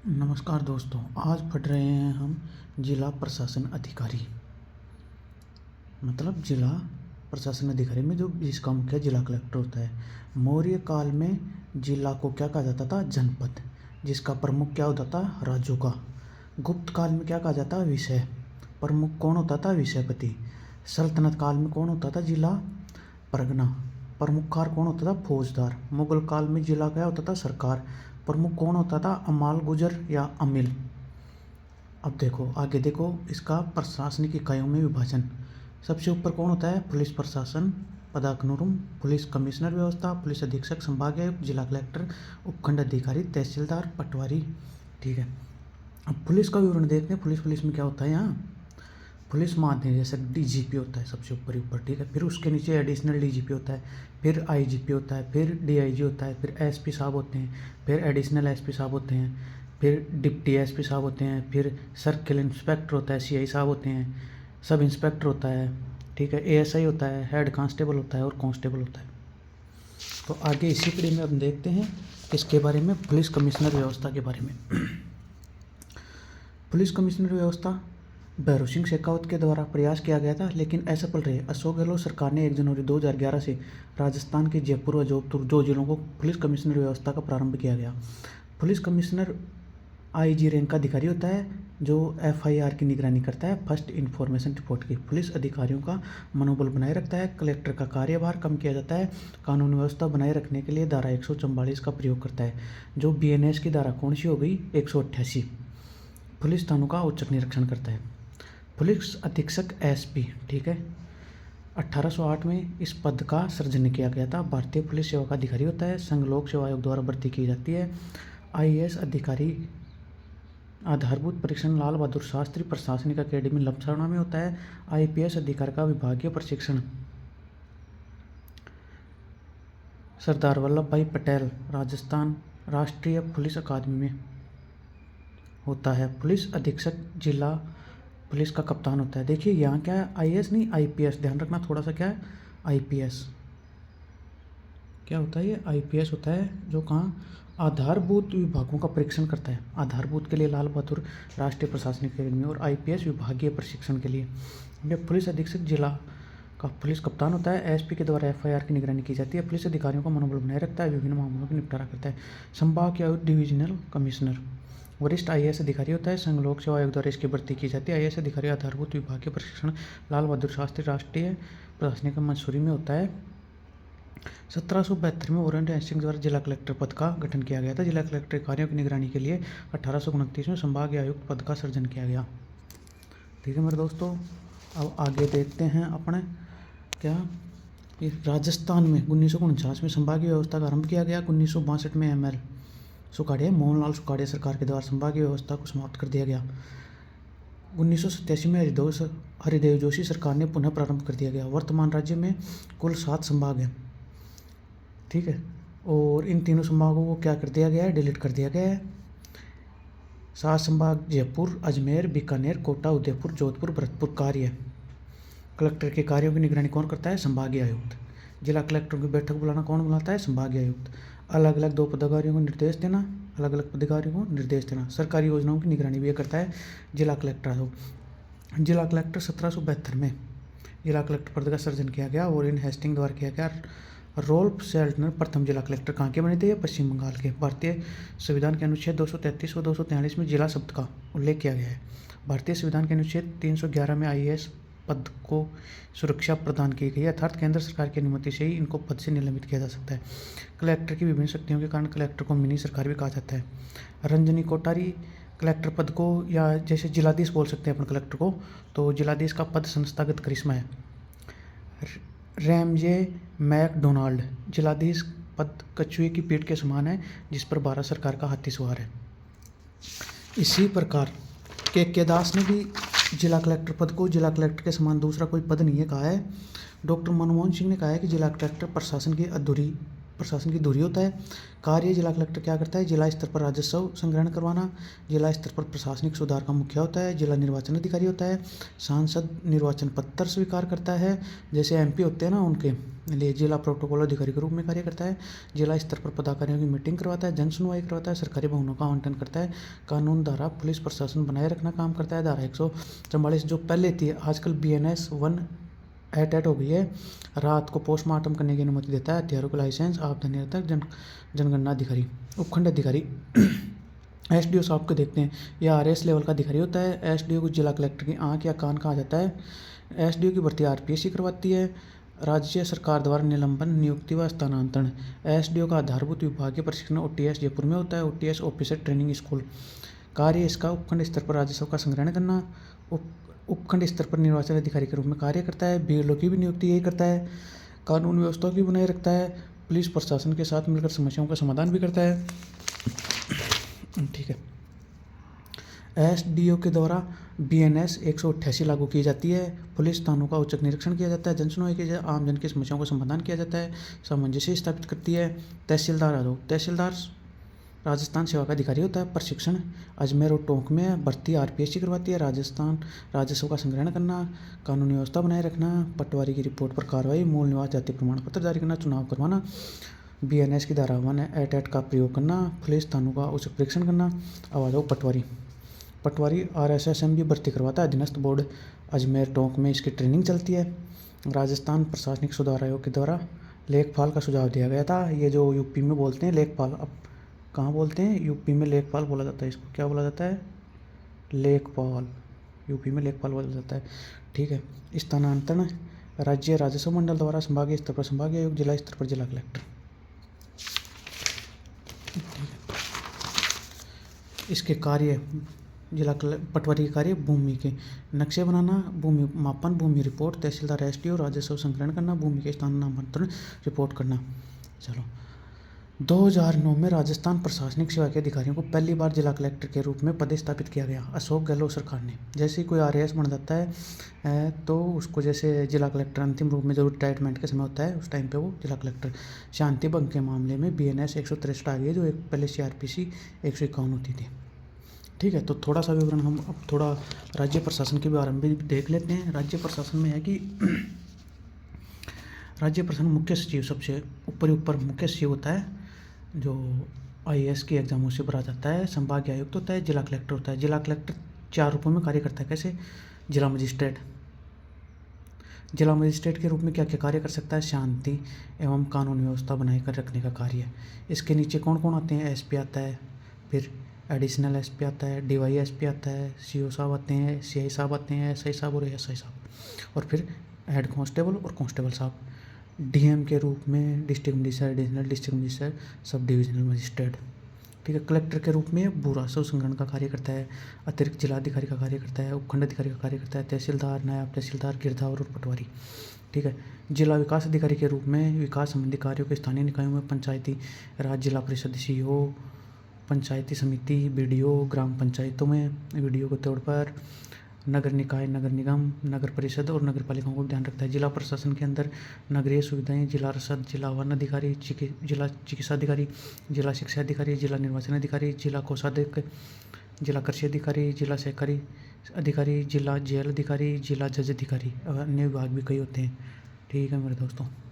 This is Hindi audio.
नमस्कार दोस्तों, आज पढ़ रहे हैं हम जिला प्रशासन अधिकारी। मतलब जिला प्रशासन अधिकारी में जो जिसका मुख्य जिला कलेक्टर होता है। मौर्य काल में जिला को क्या कहा जाता था? जनपद। जिसका प्रमुख क्या होता था? राज्यों का। गुप्त काल में क्या कहा जाता? विषय। प्रमुख कौन होता था? विषयपति। सल्तनत काल में कौन होता था? जिला परगना। प्रमुखकार कौन होता था? फौजदार। मुगल काल में जिला क्या होता था? सरकार। प्रमुख कौन होता था? अमाल गुजर या अमील। अब देखो आगे देखो, इसका प्रशासनिक इकाइयों में विभाजन। सबसे ऊपर कौन होता है? पुलिस प्रशासन पदाकनुरुम, पुलिस कमिश्नर व्यवस्था, पुलिस अधीक्षक, संभागीय आयुक्त, जिला कलेक्टर, उपखंड अधिकारी, तहसीलदार, पटवारी। ठीक है, अब पुलिस का विवरण देखते हैं। पुलिस में क्या होता है? यहाँ पुलिस महानिदेशक डीजीपी होता है सबसे ऊपर। ठीक है, फिर उसके नीचे एडिशनल डीजीपी होता है, फिर आईजीपी होता है, फिर डीआईजी होता है, फिर एसपी साहब होते हैं, फिर एडिशनल एसपी साहब होते हैं, फिर डिप्टी एसपी साहब होते हैं, फिर सर्किल इंस्पेक्टर होता है, सीआई साहब होते हैं, सब इंस्पेक्टर होता है। ठीक है, एएसआई होता है, हेड कांस्टेबल होता है और कांस्टेबल होता है। तो आगे इसी कड़ी में हम देखते हैं किसके बारे में? पुलिस कमिश्नर व्यवस्था के बारे में। पुलिस कमिश्नर व्यवस्था भैरव सिंह शेखावत के द्वारा प्रयास किया गया था, लेकिन असफल रहे। अशोक गहलोत सरकार ने 1 जनवरी 2011 से राजस्थान के जयपुर व जोधपुर दो जिलों को पुलिस कमिश्नर व्यवस्था का प्रारंभ किया गया। पुलिस कमिश्नर आईजी रैंक का अधिकारी होता है जो एफआईआर की निगरानी करता है, फर्स्ट इन्फॉर्मेशन रिपोर्ट की। पुलिस अधिकारियों का मनोबल बनाए रखता है। कलेक्टर का कार्यभार कम किया जाता है। कानून व्यवस्था बनाए रखने के लिए धारा 144 का प्रयोग करता है, जो बीएनएस की धारा कौन सी हो गई? 188। पुलिस थानों का औचक निरीक्षण करता है। पुलिस अधीक्षक एसपी। ठीक है, 1808 में इस पद का सृजन किया गया था। भारतीय पुलिस सेवा का अधिकारी होता है। संघ लोक सेवा आयोग द्वारा भर्ती की जाती है। आईएएस अधिकारी आधारभूत परीक्षण लाल बहादुर शास्त्री प्रशासनिक अकेडमी लमसाना में होता है। आईपीएस अधिकारी का विभागीय प्रशिक्षण सरदार वल्लभ भाई पटेल राजस्थान राष्ट्रीय पुलिस अकादमी में होता है। पुलिस अधीक्षक जिला पुलिस का कप्तान होता है। देखिए यहाँ क्या है? आईएएस नहीं, आईपीएस। ध्यान रखना थोड़ा सा, क्या है? आईपीएस क्या होता है? ये आईपीएस होता है जो कहाँ? आधारभूत विभागों का परीक्षण करता है। आधारभूत के लिए लाल बहादुर राष्ट्रीय प्रशासनिक अकादमी और आईपीएस विभागीय प्रशिक्षण के लिए। ये पुलिस अधीक्षक जिला का पुलिस कप्तान होता है। एसपी के द्वारा एफआईआर की निगरानी की जाती है। पुलिस अधिकारियों का मनोबल बनाए रखता है, विभिन्न मामलों का निपटारा करता है। संभाग या डिविजनल कमिश्नर वरिष्ठ आईएएस अधिकारी होता है। संघ लोक सेवा आयोग द्वारा इसकी भर्ती की जाती है। आईएएस अधिकारी आधारभूत विभाग के प्रशिक्षण लाल बहादुर शास्त्री राष्ट्रीय प्रशासनिक मंसूरी में होता है। 1772 में वारन हेस्टिंग्स द्वारा जिला कलेक्टर पद का गठन किया गया था। जिला कलेक्टर कार्यों की निगरानी के लिए 1829 में संभागीय आयुक्त पद का सृजन किया गया। ठीक है मेरे दोस्तों, अब आगे देखते हैं अपने क्या राजस्थान में 1949 में संभागीय व्यवस्था का आरंभ किया गया। 1962 में एमएल सुखाड़िया मोहनलाल सुखाड़िया सरकार के द्वारा संभागीय व्यवस्था को समाप्त कर दिया गया। 1987 में हरिदेव जोशी सरकार ने पुनः प्रारंभ कर दिया गया। वर्तमान राज्य में कुल 7 संभाग हैं। ठीक है, और इन तीनों संभागों को क्या कर दिया गया है? डिलीट कर दिया गया है। 7 संभाग जयपुर, अजमेर, बीकानेर, कोटा, उदयपुर, जोधपुर, भरतपुर। कार्य कलेक्टर के कार्यों की निगरानी कौन करता है? संभागीय आयुक्त। जिला कलेक्टरों की बैठक बुलाना कौन बुलाता है? संभागीय आयुक्त। अलग अलग पदाधिकारियों को निर्देश देना। सरकारी योजनाओं की निगरानी भी करता है जिला कलेक्टर। जिला कलेक्टर 1772 में जिला कलेक्टर पद का सृजन किया गया और इन हेस्टिंग द्वारा किया गया। रोल्फ सेल्टनर प्रथम जिला कलेक्टर कहाँ के बने थे? ये पश्चिम बंगाल के। भारतीय संविधान के अनुच्छेद 233 व 243 में जिला शब्द का उल्लेख किया गया है। भारतीय संविधान के अनुच्छेद 311 में आईएएस पद को सुरक्षा प्रदान की गई है, अर्थात केंद्र सरकार की अनुमति से ही इनको पद से निलंबित किया जा सकता है। कलेक्टर की विभिन्न शक्तियों के कारण कलेक्टर को मिनी सरकार भी कहा जाता है। रंजनी कोठारी कलेक्टर पद को, या जैसे जिलाधीश बोल सकते हैं अपन कलेक्टर को, तो जिलाधीश का पद संस्थागत करिश्मा है। रैमजे मैकडोनाल्ड जिलाधीश पद कछुए की पीठ के समान है, जिस पर भारत सरकार का हाथी सवार है। इसी प्रकार के दास ने भी जिला कलेक्टर पद को जिला कलेक्टर के समान दूसरा कोई पद नहीं है कहा है। डॉक्टर मनमोहन सिंह ने कहा है कि जिला कलेक्टर प्रशासन की अधूरी प्रशासन की धुरी होता है। कार्य जिला कलेक्टर क्या करता है? जिला स्तर पर राजस्व संग्रहण करवाना। जिला स्तर पर प्रशासनिक सुधार का मुखिया होता है। जिला निर्वाचन अधिकारी होता है। सांसद निर्वाचन पत्र स्वीकार करता है, जैसे एमपी होते हैं ना, उनके लिए जिला प्रोटोकॉल अधिकारी के रूप में कार्य करता है। जिला स्तर पर पदाधिकारियों की मीटिंग करवाता है, जन सुनवाई करवाता है, सरकारी भवनों का आवंटन करता है, कानून धारा पुलिस प्रशासन बनाए रखना काम करता है। धारा 144 जो पहले थी, आजकल BNS 188 हो गई है, रात को पोस्टमार्टम करने की अनुमति देता है। हथियारों का लाइसेंस, आपदा नियंत्रक, जनगणना अधिकारी, उपखंड अधिकारी SDO साहब को देखते हैं, यह RS लेवल का अधिकारी होता है। SDO को जिला कलेक्टर की आंख या कान कहा जाता है। SDO की भर्ती RPSC करवाती है। राज्य सरकार द्वारा निलंबन, नियुक्ति व स्थानांतरण। SDO का आधारभूत विभागीय प्रशिक्षण OTS जयपुर में होता है, OTS ऑफिसर ट्रेनिंग स्कूल। कार्य इसका उपखंड स्तर पर राजस्व का संग्रहण करना, उपखंड स्तर पर निर्वाचन अधिकारी के रूप में कार्य करता है। BLO की भी नियुक्ति यही करता है। कानून व्यवस्था की बनाए रखता है। पुलिस प्रशासन के साथ मिलकर समस्याओं का समाधान भी करता है। ठीक है। SDO के द्वारा BNS 188 लागू की जाती है। पुलिस थानों का औचक निरीक्षण किया जाता है, जनसुनवाई की जाती है, आम जन की समस्याओं का समाधान किया जाता है, सामंजस्य स्थापित करती है। तहसीलदार राजस्थान सेवा का अधिकारी होता है। प्रशिक्षण अजमेर और टोंक में, भर्ती RPSC करवाती है। राजस्थान राजस्व का संग्रहण करना, कानूनी व्यवस्था बनाए रखना, पटवारी की रिपोर्ट पर कार्रवाई, मूल निवास जाति प्रमाण पत्र जारी करना, चुनाव करवाना, BNS की धारा 188 का प्रयोग करना, पुलिस थानों का औचक परीक्षण करना। आवाज़ पटवारी RSSM भी भर्ती करवाता है। अधीनस्थ बोर्ड अजमेर टोंक में इसकी ट्रेनिंग चलती है। राजस्थान प्रशासनिक सुधार आयोग के द्वारा लेखपाल का सुझाव दिया गया था। ये जो यूपी में बोलते हैं लेखपाल, अब कहाँ बोलते हैं? यूपी में लेखपाल बोला जाता है। इसको क्या बोला जाता है? लेखपाल। यूपी में लेखपाल बोला जाता है। ठीक है। स्थानांतरण राज्य राजस्व मंडल द्वारा संभागीय स्तर पर संभागीय आयुक्त, जिला स्तर पर जिला कलेक्टर। इसके कार्य पटवारी के कार्य भूमि के नक्शे बनाना, भूमि मापन, भूमि रिपोर्ट, तहसीलदार SDO राजस्व संग्रहण करना, भूमि के स्थानांतरण रिपोर्ट करना। चलो, 2009 में राजस्थान प्रशासनिक सेवा के अधिकारियों को पहली बार जिला कलेक्टर के रूप में पदस्थापित किया गया, अशोक गहलोत सरकार ने। जैसे ही कोई RAS बन जाता है तो उसको जैसे जिला कलेक्टर अंतिम रूप में जो रिटायरमेंट के समय होता है उस टाइम पे वो जिला कलेक्टर। शांति भंग के मामले में BNS 163 आ गई है, जो एक पहले CRPC 151 होती थी। ठीक है। तो थोड़ा सा विवरण हम अब थोड़ा राज्य प्रशासन के बारे में भी देख लेते हैं। राज्य प्रशासन में है कि राज्य प्रशासन मुख्य सचिव सबसे ऊपर मुख्य सचिव होता है, जो IAS की एग्जामों से भरा जाता है। संभागीय आयुक्त होता है, जिला कलेक्टर होता है। जिला कलेक्टर 4 रूपों में कार्य करता है। कैसे? जिला मजिस्ट्रेट के रूप में क्या क्या कार्य कर सकता है? शांति एवं कानून व्यवस्था बनाए कर रखने का कार्य। इसके नीचे कौन कौन आते हैं? SP आता है, फिर एडिशनल SP आता है, DYSP आता है, CO साहब आते हैं, CI साहब आते हैं, SI साहब और SI साहब, और फिर हेड कांस्टेबल और कांस्टेबल साहब। DM के रूप में district magistrate, additional district magistrate, sub divisional magistrate. ठीक है। कलेक्टर के रूप में भू राजस्व संग्रहण का कार्य करता है, अतिरिक्त जिलाधिकारी का कार्य करता है, उपखंड अधिकारी का कार्य करता है, तहसीलदार, नायब तहसीलदार, गिरदावर और पटवारी। ठीक है। जिला विकास अधिकारी के रूप में विकास संबंधी कार्यों के स्थानीय निकायों में पंचायती राज, जिला परिषद CO, पंचायती समिति, BDO, ग्राम पंचायतों में BDO के तौर पर, नगर निकाय, नगर निगम, नगर परिषद और नगर पालिकाओं को ध्यान रखता है। जिला प्रशासन के अंदर नगरीय सुविधाएं, जिला रसद, जिला वन अधिकारी, जिला चिकित्सा अधिकारी, जिला शिक्षा अधिकारी, जिला निर्वाचन अधिकारी, जिला कोषाध्यक्ष, जिला कृषि अधिकारी, जिला सहकारी अधिकारी, जिला जेल अधिकारी, जिला जज अधिकारी, अन्य विभाग भी कई होते हैं। ठीक है मेरे दोस्तों।